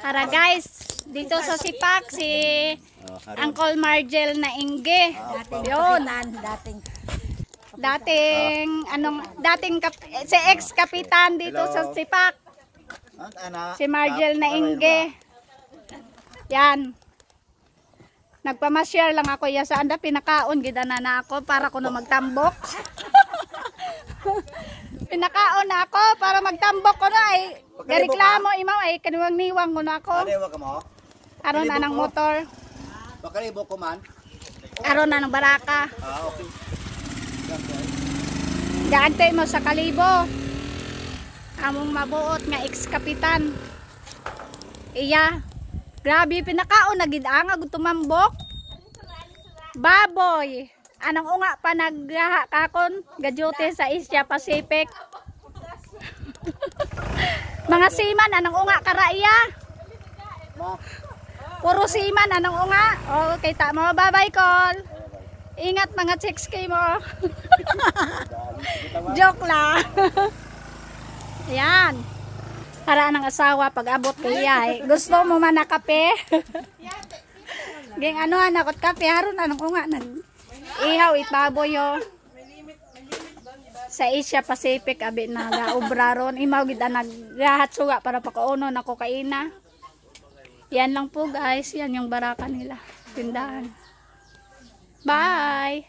Para guys, dito sa Sipak si Uncle Margel na Ingge. Yun, dating si ex-kapitan dito sa Sipak. Si Margel na Ingge. Yan. Nagpamasyar lang ako ya sa anda pinakaon gid na ako para kuno magtambok. Pinakaon na ako para magtambok ko na ay gareklamo imaw ay kaniwang niwang ko na ako. Aron anang motor. Pakalibo ko man. Aron anang baraka. Okay. Gaantay mo sa kalibo. Among mabuot nga ex-kapitan. Iya. Grabe pinakaon na gid ang tumambok. Baboy. Anang unga pa naglaha kakon gajote sa Asia Pacific. Mga seaman anang unga karaya. Puro seaman anang unga. Okay ta mo, bye-bye call. Ingat mga chicks kay mo. Joke lang. Yan. Para nang asawa pag abot kaya gusto mo man na kape? Ging ano anakot kape haron anang unga nag ihaw itaboy yo sa Asia Pacific abi na gaobraron imaw gid naglahat suga para pakauno na kokaina. Yan lang po guys, yan yung baraka nila tindahan. Bye.